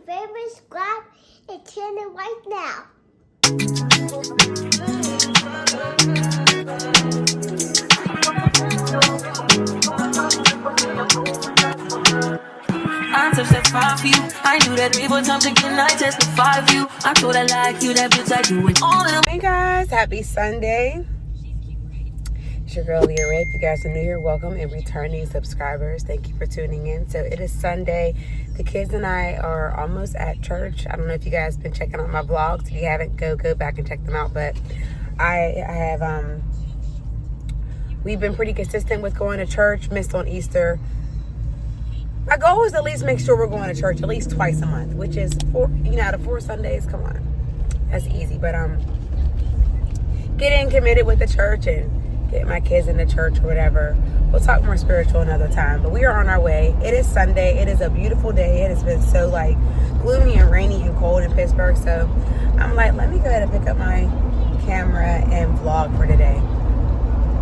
favorite, subscribe, and turn it right now. I touched that fire for you. I knew that we would time to get night testify for you. I told I like you, that bitch I do it all in. Hey guys, happy Sunday. It's your girl Leah Ray. If you guys are new here, welcome, and returning subscribers, thank you for tuning in. So it is Sunday. The kids and I are almost at church. I don't know if you guys been checking out my vlogs. If you haven't, go back and check them out. But I have we've been pretty consistent with going to church. Missed on Easter. My goal is to at least make sure we're going to church at least twice a month, which is out of 4 Sundays. Come on, that's easy. But getting committed with the church and get my kids into church or whatever. We'll talk more spiritual another time. But we are on our way. It is Sunday. It is a beautiful day. It has been so gloomy and rainy and cold in Pittsburgh. So I'm like, let me go ahead and pick up my camera and vlog for today.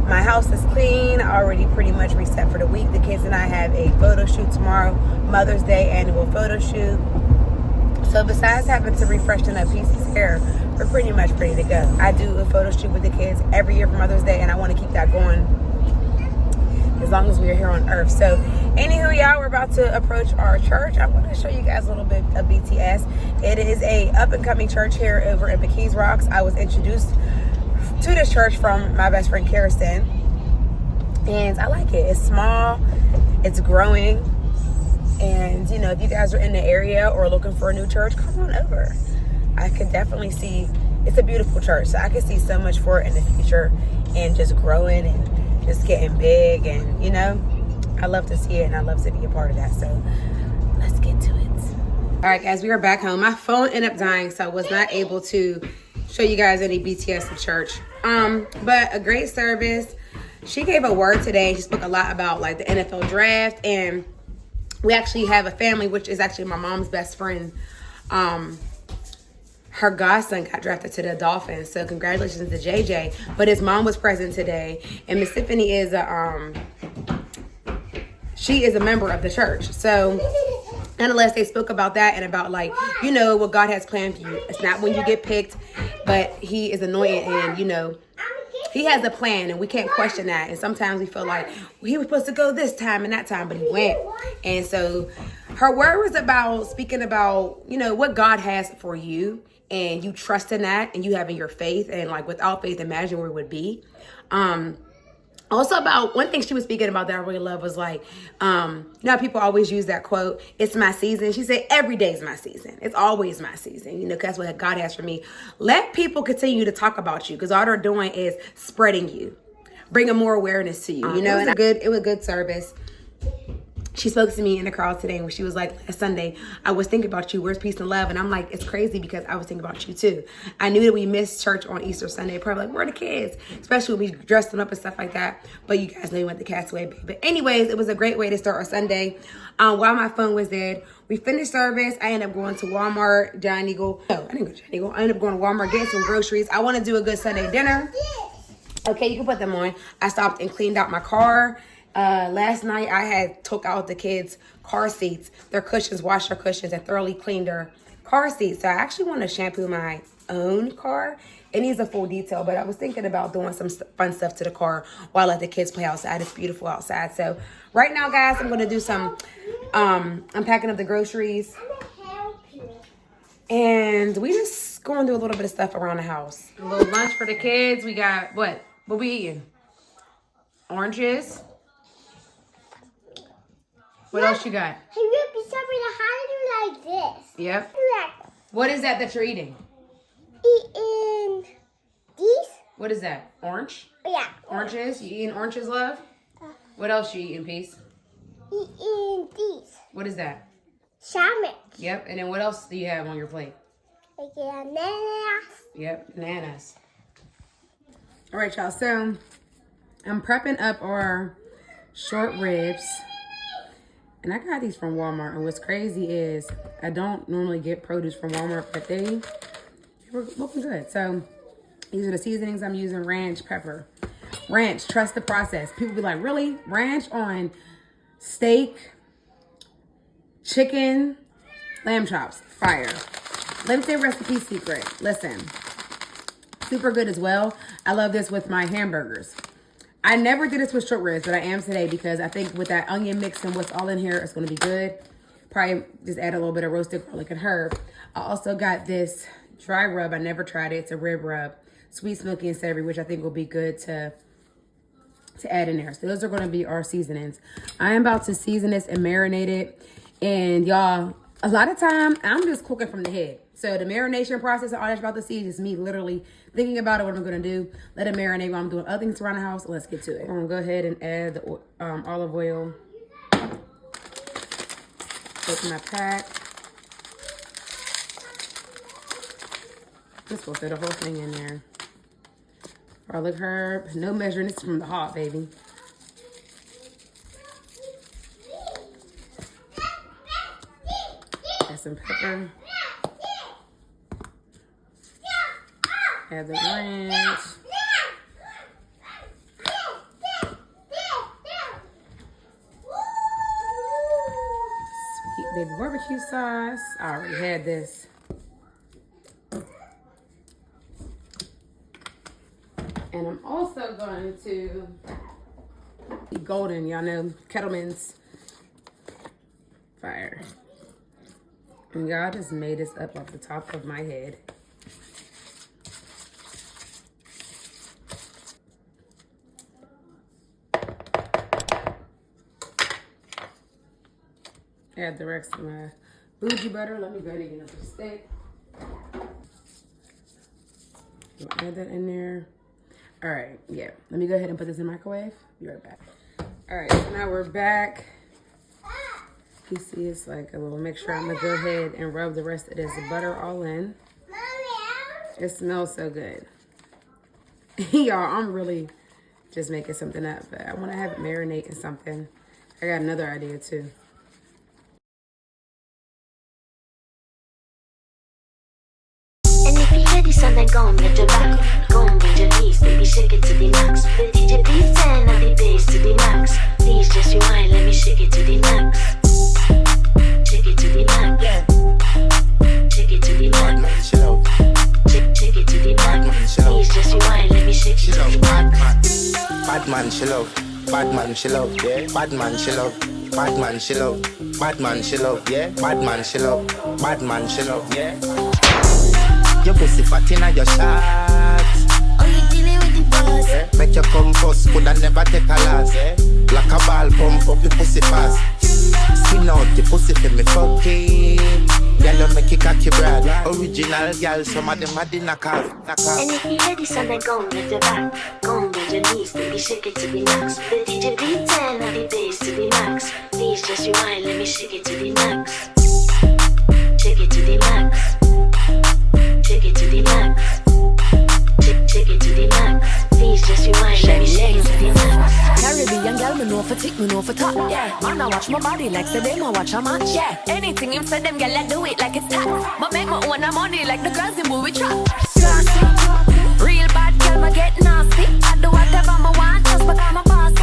My house is clean, already pretty much reset for the week. The kids and I have a photo shoot tomorrow, Mother's Day annual photo shoot. So besides having to refreshen up Peace's hair, we're pretty much ready to go. I do a photo shoot with the kids every year for Mother's Day, and I want to keep that going as long as we're here on Earth. So anywho, y'all, we're about to approach our church. I want to show you guys a little bit of BTS. It is a up-and-coming church here over in McKees Rocks. I was introduced to this church from my best friend Kirsten, and I like it. It's small, it's growing, and if you guys are in the area or looking for a new church, come on over. I could definitely see it's a beautiful church, so I could see so much for it in the future and just growing and just getting big, and I love to see it and I love to be a part of that. So let's get to it. All right, guys, we are back home. My phone ended up dying, so I was not able to show you guys any BTS at church. But a great service. She gave a word today. She spoke a lot about the NFL draft, and we actually have a family, which is actually my mom's best friend. Her godson got drafted to the Dolphins, so congratulations to JJ. But his mom was present today, and Miss Tiffany is she is a member of the church. So nonetheless, they spoke about that and about what God has planned for you. It's not when you get picked, but He is anointed, and He has a plan, and we can't question that. And sometimes we feel like he was supposed to go this time and that time, but he went. And so her word was about speaking about, what God has for you, and you trust in that, and you having your faith, and without faith, imagine where it would be. Also about one thing she was speaking about that I really love was people always use that quote, it's my season. She said, every day is my season. It's always my season, because that's what God has for me. Let people continue to talk about you, because all they're doing is spreading you, bringing more awareness to you, and it was a good service. She spoke to me in the crowd today, and she was like, last Sunday, I was thinking about you. Where's peace and love? And I'm like, it's crazy because I was thinking about you too. I knew that we missed church on Easter Sunday. Probably where are the kids? Especially when we dressed them up and stuff like that. But you guys know we went to Castaway Bay. But anyways, it was a great way to start our Sunday. While my phone was dead, we finished service. I ended up going to Walmart, Giant Eagle. No, I didn't go to Giant Eagle. I ended up going to Walmart, getting some groceries. I want to do a good Sunday dinner. Okay, you can put them on. I stopped and cleaned out my car. Last night I had took out the kids' car seats, their cushions, washed their cushions, and thoroughly cleaned their car seats. So I actually want to shampoo my own car. It needs a full detail, but I was thinking about doing some fun stuff to the car while I let the kids play outside. It's beautiful outside. So right now, guys, I'm going to do some unpacking of the groceries. And we just going to do a little bit of stuff around the house. A little lunch for the kids. We got, what we eating? Oranges. What else you got? Hey, Rippy, how do you like this? Yep. What is that you're eating? Eating these? What is that? Orange? Yeah. Oranges? You eating oranges, love? What else you eating, Peace? Eating these. What is that? Salmon. Yep. And then what else do you have on your plate? Bananas. Yep, bananas. All right, y'all. So I'm prepping up our short ribs. And I got these from Walmart. And what's crazy is I don't normally get produce from Walmart, but they were looking good. So these are the seasonings I'm using. Ranch, pepper. Ranch, trust the process. People be like, really? Ranch on steak, chicken, Lamb chops, fire. Wednesday recipe secret. Listen, super good as well. I love this with my hamburgers. I never did this with short ribs, but I am today because I think with that onion mix and what's all in here, it's going to be good. Probably just add a little bit of roasted garlic and herb. I also got this dry rub. I never tried it. It's a rib rub. Sweet, smoky, and savory, which I think will be good to add in there. So those are going to be our seasonings. I am about to season this and marinate it. And y'all, a lot of time, I'm just cooking from the head. So the marination process and all that's about to see is just me literally thinking about it, what I'm going to do. Let it marinate while I'm doing other things around the house. Let's get to it. I'm going to go ahead and add the olive oil. Take my pack. Just will fit the whole thing in there. Garlic herb. No measuring. This is from the hot, baby. Add some pepper. Add the ranch. Sweet baby barbecue sauce. I already had this. And I'm also going to be golden, y'all know, Kettleman's fire. And y'all just made this up off the top of my head. Add the rest of my bougie butter. Let me go ahead and get another steak. Add that in there. All right, yeah. Let me go ahead and put this in the microwave. Be right back. All right, so now we're back. You see it's like a little mixture. I'm gonna go ahead and rub the rest of this butter all in. It smells so good. Y'all, I'm really just making something up, but I wanna have it marinate in something. I got another idea too. And if you hear this and then go and bend your back, go and bend your knees, baby, shake it to the max. The DJ please turn up the bass to the max. Please just rewind, let me shake it to the max. Shake it to the max. Shake it to the max. Shake it to the max. Please just rewind, let me shake it to the max. Bad man, she love. Bad man, she love. Yeah. Bad man, she love. Bad man, she love. Bad man, she love. Yeah. Bad man, she love. Bad man, she love. Yeah. Your pussy fat inna your shots. Oh, you dealing with the boss? Yeah. Make you come first, coulda never take a loss. Yeah. Like a ball pump up the pussy fast. Skin out the pussy for me fucking. Girl, you make it cocky brad. Original girl, some of them are the knockoff. And if you hear this and then go and bend your back, go and bend your knees, baby, shake it to the max. The DJ beat 10 on the bass to the max. Please just rewind, let me shake it to the max. Shake it to the max. Shake it to the max. Shake it to the max. Please just rewind, let me shake it to the max. Caribbean girl, me know for tick, me know for top. Yeah, man, I watch my body like say them, I watch a match. Yeah, anything him say them, girl, I do it like it's hot. But make my own money like the girls in movie trap. Classy, real bad girl, me get nasty. I do whatever I want, just because I'm a boss.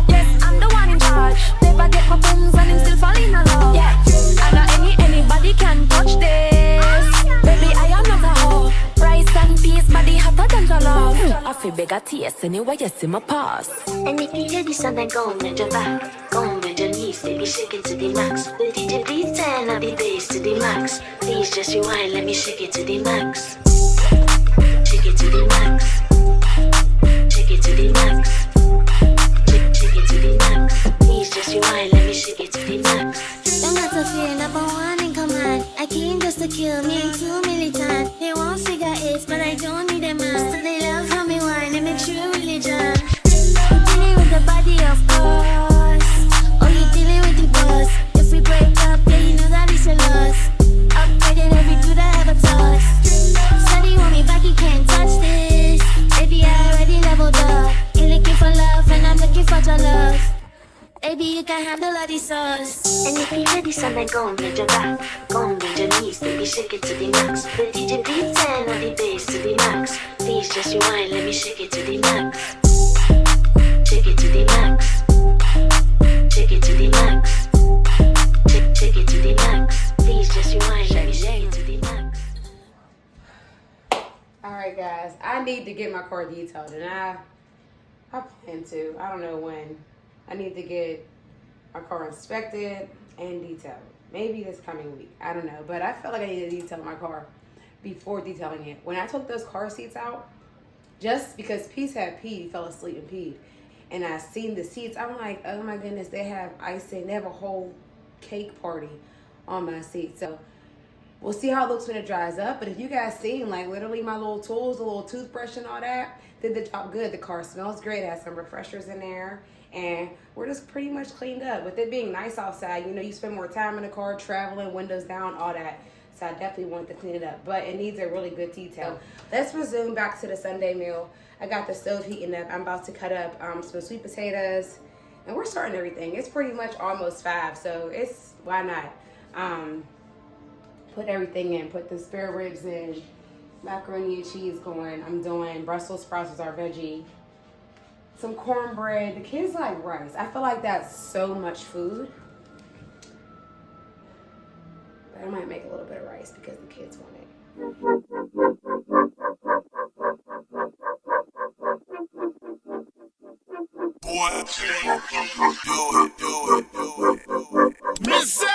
Yes, I'm the one in charge. Never get my booms and him still fall in love. Yeah, and not anybody can touch this. Baby, I am not a hoe. Rice and peas, body hotter than jollof. I feel bigger taste anyway, you see my pass. And if you hear this and then go and bend your back, go and bend your knees, baby, shake it to the max. The DJ beat 10 on the bass to the max. Please just rewind, let me shake it to the max. Shake it to the max. Shake it to the max. Shake it to the max. Please just rewind, let me shake it to the max. Them got to fear number one in command. I came just to kill me, ain't too militant. They won't figure it, but I don't need a man. So they love how me whine and make sure religion. You dealing with the body, of course. Oh, you dealing with the boss. If we break up, yeah, you know that it's a loss. Upgraded every dude I ever touched. Study want me back, you can't touch this. Baby, I already leveled up. You're looking for love, and I'm looking for your love. Baby, you can handle all these sauce. And if you hear this and then go and bend your back, go and bend your knees, baby, shake it to the max. The DJ beat 10 on the bass to the max. Please just rewind, let me shake it to the max. Shake it to the max. Shake it to the max. Shake it to the max. Please just rewind. Alright guys, I need to get my car detailed, and I plan to. I don't know when. I need to get my car inspected and detailed. Maybe this coming week. I don't know. But I feel like I need to detail my car before detailing it. When I took those car seats out, just because Peace had peed, he fell asleep and peed. And I seen the seats, I'm like, oh my goodness, they have icing. They have a whole cake party on my seat. So we'll see how it looks when it dries up. But if you guys seen, like, literally my little tools, the little toothbrush and all that, did the job good. The car smells great. It has some refreshers in there. And we're just pretty much cleaned up. With it being nice outside, you know, you spend more time in the car, traveling, windows down, all that. So I definitely want to clean it up. But it needs a really good detail. Let's resume back to the Sunday meal. I got the stove heating up. I'm about to cut up some sweet potatoes. And we're starting everything. It's pretty much almost 5. So it's, why not? Put everything in. Put the spare ribs in. Macaroni and cheese going. I'm doing Brussels sprouts as our veggie. Some cornbread. The kids like rice. I feel like that's so much food. But I might make a little bit of rice because the kids want it. Missy!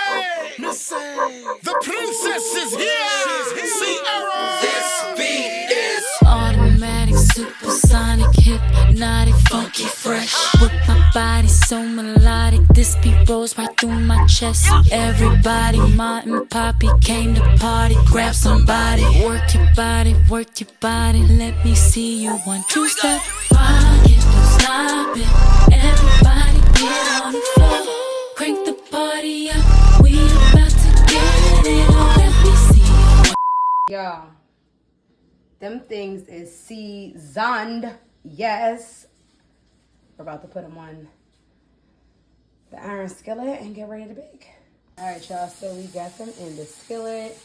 The princess is here! Sierra! This beat is Automatic, supersonic, hypnotic, funky, fresh. With my body so melodic, this beat rolls right through my chest. Everybody, Ma and Poppy came to party. Grab somebody, work your body, work your body. Let me see you 1, 2 step. Rock it, don't stop it. Everybody get on the floor. Crank the party up. We about to get it on. Let me see you. Y'all, them things is seasoned. Yes. We're about to put them on the iron skillet and get ready to bake. All right, y'all, so we got them in the skillet.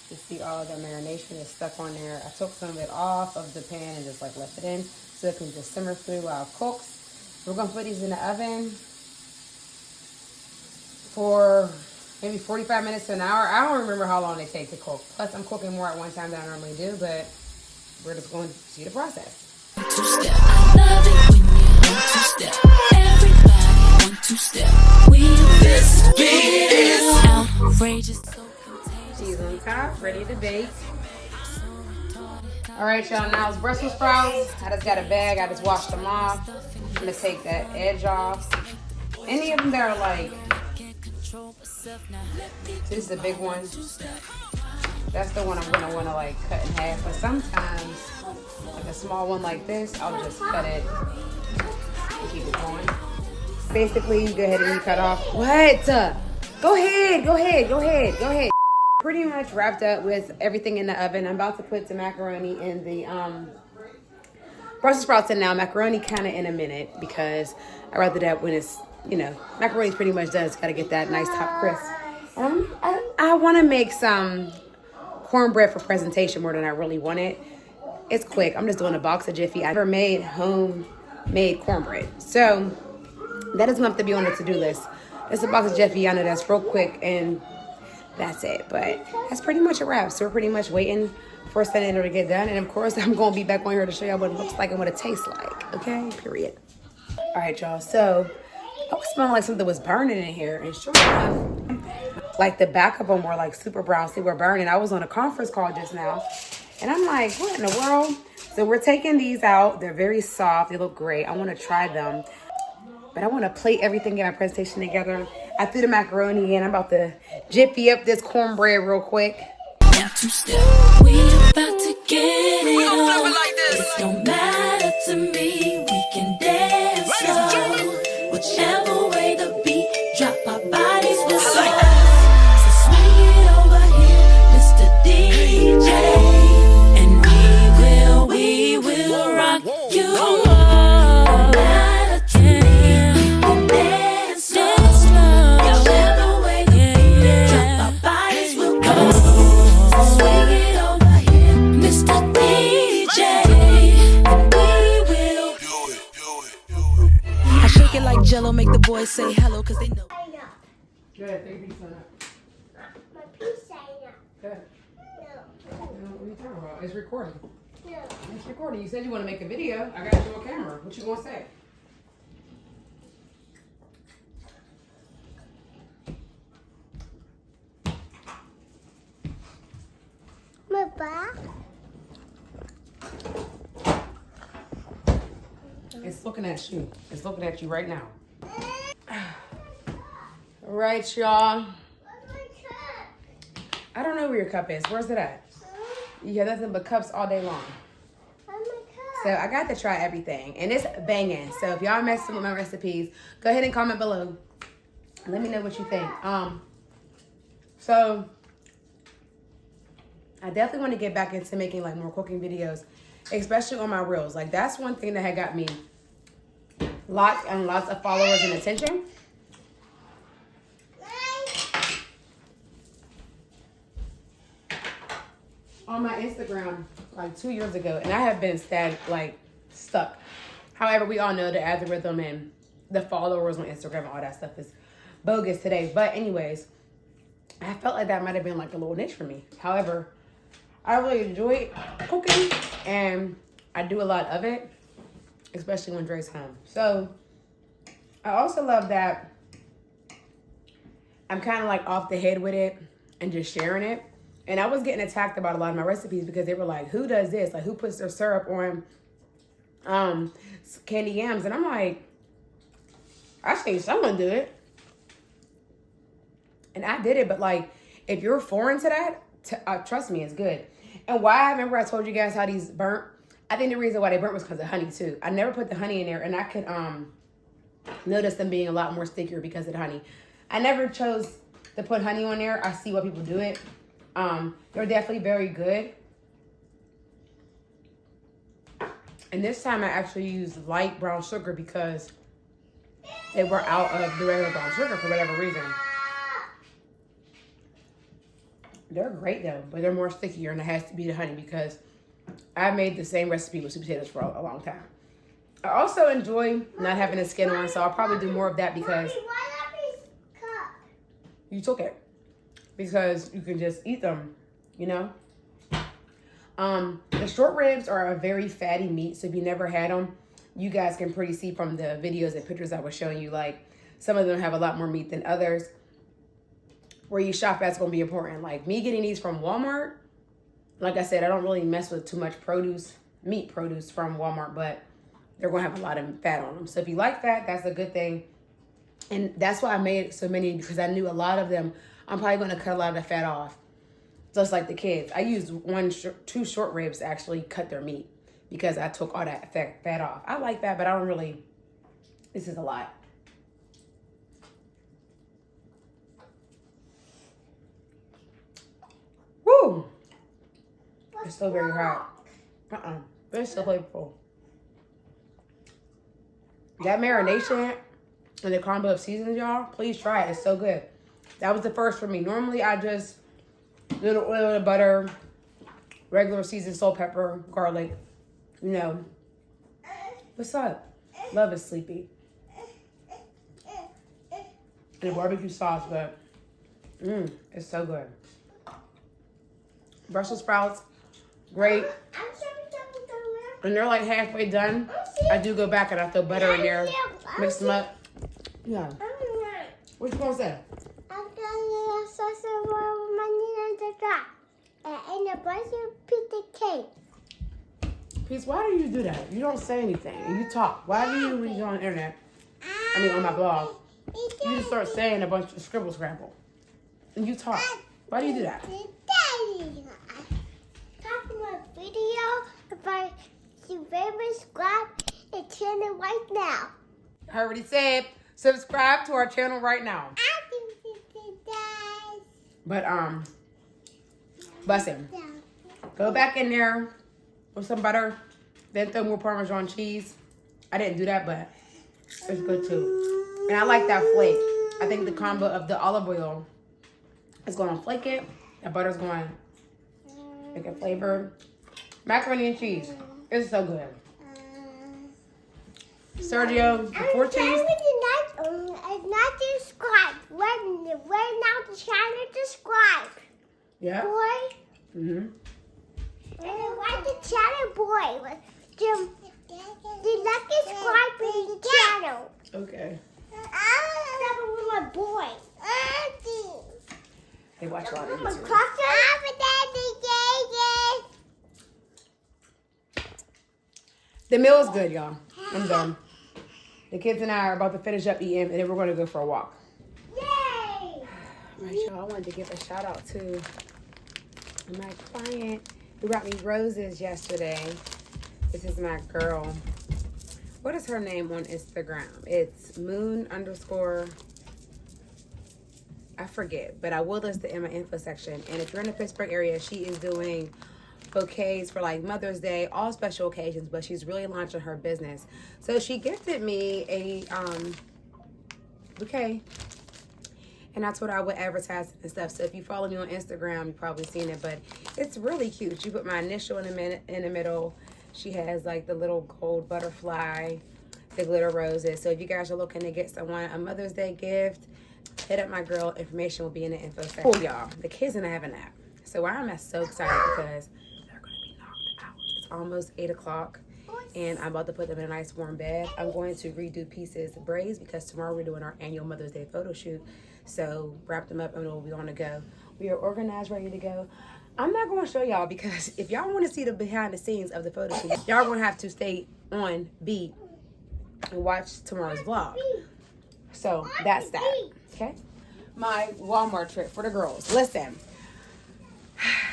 You see all the marination is stuck on there. I took some of it off of the pan and just like left it in so it can just simmer through while it cooks. We're gonna put these in the oven for maybe 45 minutes to an hour. I don't remember how long they take to cook. Plus, I'm cooking more at one time than I normally do, but we're just going to see the process. 1, 2 step. I love it when you 1, 2 step. Everybody 1, 2 step. We this beat is outrageous, so contagious. Cheese on top, ready to bake. All right, y'all, now it's Brussels sprouts. I just got a bag. I just washed them off. I'm gonna take that edge off. Any of them that are like, this is the big one. That's the one I'm gonna wanna like cut in half. But sometimes, like a small one like this, I'll just cut it and keep it going. Basically, you go ahead and you cut off. What? Go ahead. Pretty much wrapped up with everything in the oven. I'm about to put the macaroni in the Brussels sprouts in now. Macaroni kind of in a minute because I rather that when it's, you know, macaroni's pretty much done. It's got to get that nice top crisp. I want to make some cornbread for presentation more than I really want it. It's quick. I'm just doing a box of Jiffy. I never made homemade cornbread. So that doesn't have to be on the to-do list. It's a box of Jiffy. I know that's real quick and that's it. But that's pretty much a wrap. So we're pretty much waiting for Sunday to get done. And of course, I'm going to be back on here to show y'all what it looks like and what it tastes like. Okay? Period. All right, y'all. So I was smelling like something was burning in here. And sure enough, like the back of them were like super brown. See, we're burning. I was on a conference call just now. And I'm like, what in the world? So we're taking these out. They're very soft. They look great. I want to try them. But I want to plate everything, get my presentation together. I threw the macaroni in. I'm about to jiffy up this cornbread real quick. 1, 2 step. We about to get it on. It don't matter to me. We can dance slow. Whichever way the beat drop, our bodies will slow. So swing it over here, Mr. DJ, and we will rock you. No matter to me, we can dance slow. Whichever way the beat drop, our bodies will go. So swing it over here, Mr. DJ, and we will do it. I shake it like Jello, make the boys say hello, cause they know. Good. Take these on up. My piece sign up. Good. No. What are you talking about? It's recording. It's recording. You said you want to make a video. I got you on camera. What you gonna say? Papa. It's looking at you. It's looking at you right now. All right, y'all. I don't know where your cup is. Where's it at? You have nothing but cups all day long. So I got to try everything, and it's banging. So if y'all messing with my recipes, go ahead and comment below. Let me know what you think. So I definitely want to get back into making like more cooking videos, especially on my reels. Like that's one thing that had got me lots and lots of followers and attention. On my Instagram like 2 years ago, and I have been stuck. However, we all know the algorithm and the followers on Instagram and all that stuff is bogus today. But anyways, I felt like that might have been like a little niche for me. However, I really enjoy cooking and I do a lot of it, especially when Dre's home. So I also love that I'm kind of like off the head with it and just sharing it. And I was getting attacked about a lot of my recipes because they were like, who does this? Like, who puts their syrup on candy yams? And I'm like, I think someone do it. And I did it, but like, if you're foreign to that, trust me, it's good. And why, I remember I told you guys how these burnt. I think the reason why they burnt was because of honey too. I never put the honey in there, and I could notice them being a lot more stickier because of the honey. I never chose to put honey on there. I see why people do it. They're definitely very good. And this time I actually used light brown sugar because they were out of the regular brown sugar for whatever reason. They're great though, but they're more stickier, and it has to be the honey because I made the same recipe with sweet potatoes for a long time. I also enjoy not having the skin on, so I'll probably do more of that because you took it. Because you can just eat them, you know. The short ribs are a very fatty meat, so if you never had them, you guys can pretty see from the videos and pictures I was showing you, like some of them have a lot more meat than others. Where you shop at's gonna be important. Like me getting these from Walmart, like I said, I don't really mess with too much meat produce from Walmart, but they're gonna have a lot of fat on them. So if you like fat, that's a good thing. And that's why I made so many, because I knew a lot of them, I'm probably going to cut a lot of the fat off. Just like the kids. I used two short ribs to actually cut their meat because I took all that fat off. I like that, but I don't really, this is a lot. Woo! It's still very hot. It's still flavorful. That marination and the combo of seasonings, y'all, please try it. It's so good. That was the first for me. Normally, I just little oil and butter, regular seasoned salt, pepper, garlic, you know. What's up? Love is sleepy. And the barbecue sauce, but it's so good. Brussels sprouts, great. When they're like halfway done, I do go back and I throw butter in there, mix them up. Yeah. What you gonna say? And a bunch of pizza cake. Peace, why do you do that? You don't say anything. You talk. Why do you, when you're on the internet, on my blog, you just start saying a bunch of scribble scramble. And you talk. Why do you do that? Talking about video about your favorite subscribe and channel right now. I already said, subscribe to our channel right now. But, bussin'. Go back in there with some butter, then throw more Parmesan cheese. I didn't do that, but it's good too. And I like that flake. I think the combo of the olive oil is going to flake it. The butter's going to make it flavored. Macaroni and cheese. It's so good. Sergio, the 14th. Not subscribe. Right now, the channel subscribe. Yeah. Boy. Mm-hmm. And like the channel boy. The lucky subscribe to the channel. Okay. That was my boy. They watch a lot of My YouTube. The meal is good, y'all. I'm done. The kids and I are about to finish up eating, and then we're going to go for a walk. Yay! All right, y'all. I wanted to give a shout out to my client who brought me roses yesterday. This is my girl. What is her name on Instagram? It's moon_. I forget, but I will list it in my info section. And if you're in the Pittsburgh area, she is doing bouquets for like Mother's Day, all special occasions, but she's really launching her business. So she gifted me a bouquet, and I told her I would advertise and stuff. So if you follow me on Instagram, you've probably seen it, but it's really cute. She put my initial in the middle. She has like the little gold butterfly, the glitter roses. So if you guys are looking to get someone a Mother's Day gift, hit up my girl. Information will be in the info section. Cool, y'all. The kids and I have a nap. So I'm so excited because they're going to be knocked out. It's almost 8 o'clock. And I'm about to put them in a nice warm bed. I'm going to redo Pieces braids because tomorrow we're doing our annual Mother's Day photo shoot. So wrap them up and we'll be on to go. We are organized, ready to go. I'm not going to show y'all because if y'all want to see the behind the scenes of the photo shoot, y'all going to have to stay on beat and watch tomorrow's vlog. So that's that. Okay? My Walmart trip for the girls. Listen,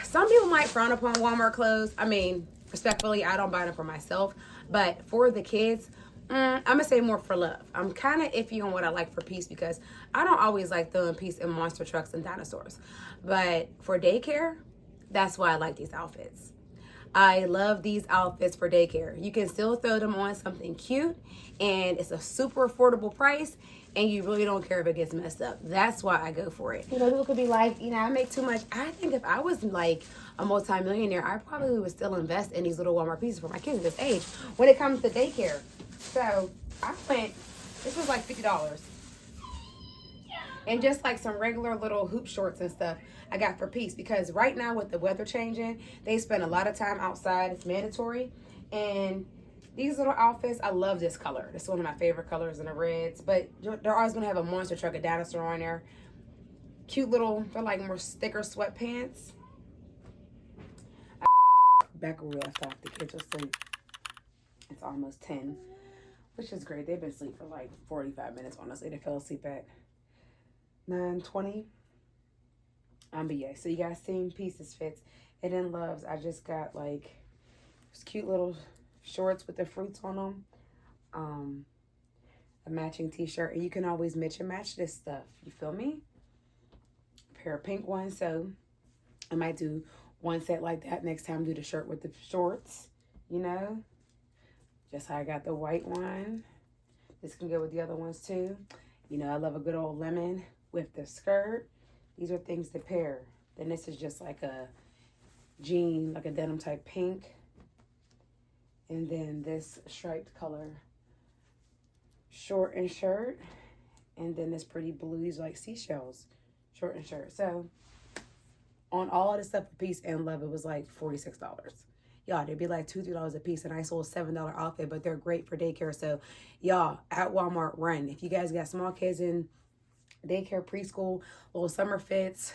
some people might frown upon Walmart clothes. I mean, respectfully, I don't buy them for myself. But for the kids, I'm going to say more for love. I'm kind of iffy on what I like for Peace because I don't always like throwing Peace in monster trucks and dinosaurs. But for daycare, that's why I like these outfits. I love these outfits for daycare. You can still throw them on something cute, and it's a super affordable price, and you really don't care if it gets messed up. That's why I go for it. You know, people could be like, you know, I make too much. I think if I was like a multi-millionaire, I probably would still invest in these little Walmart pieces for my kids at this age when it comes to daycare. So I went, this was like $50. And just like some regular little hoop shorts and stuff I got for Peace. Because right now with the weather changing, they spend a lot of time outside. It's mandatory. And these little outfits, I love this color. It's one of my favorite colors in the reds. But they're always going to have a monster truck, a dinosaur on there. Cute little, they're like more thicker sweatpants. Back where we left off, the kids are asleep. It's almost 10, which is great. They've been asleep for like 45 minutes, honestly. They fell asleep at 9:20. But yeah, so you guys seen Pieces fits. And then Loves, I just got like this cute little shorts with the fruits on them. A matching t-shirt. And you can always mix and match this stuff. You feel me? A pair of pink ones. So I might do one set like that. Next time do the shirt with the shorts. You know? Just how I got the white one. This can go with the other ones too. You know, I love a good old lemon with the skirt. These are things to pair. Then this is just like a jean, like a denim type pink. And then this striped color short and shirt. And then this pretty blue, these are like seashells, short and shirt. So on all of this stuff for Peace and Love, it was like $46. Y'all, they'd be like $2, $3 a piece. And I sold a $7 outfit, but they're great for daycare. So y'all, at Walmart, run. If you guys got small kids in daycare, preschool, little summer fits,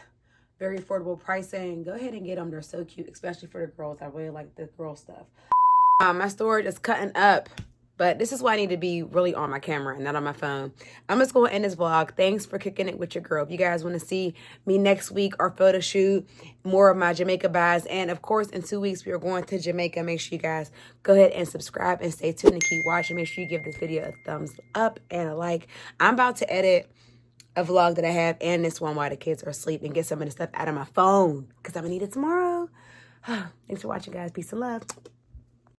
very affordable pricing, go ahead and get them. They're so cute, especially for the girls. I really like the girl stuff. My storage is cutting up, but this is why I need to be really on my camera and not on my phone. I'm just going to end this vlog. Thanks for kicking it with your girl. If you guys want to see me next week, our photo shoot, more of my Jamaica buys, and of course in 2 weeks we are going to Jamaica. Make sure you guys go ahead and subscribe and stay tuned and keep watching. Make sure you give this video a thumbs up and a like. I'm about to edit a vlog that I have and this one while the kids are asleep and get some of the stuff out of my phone because I'm going to need it tomorrow. Thanks for watching, guys. Peace and love.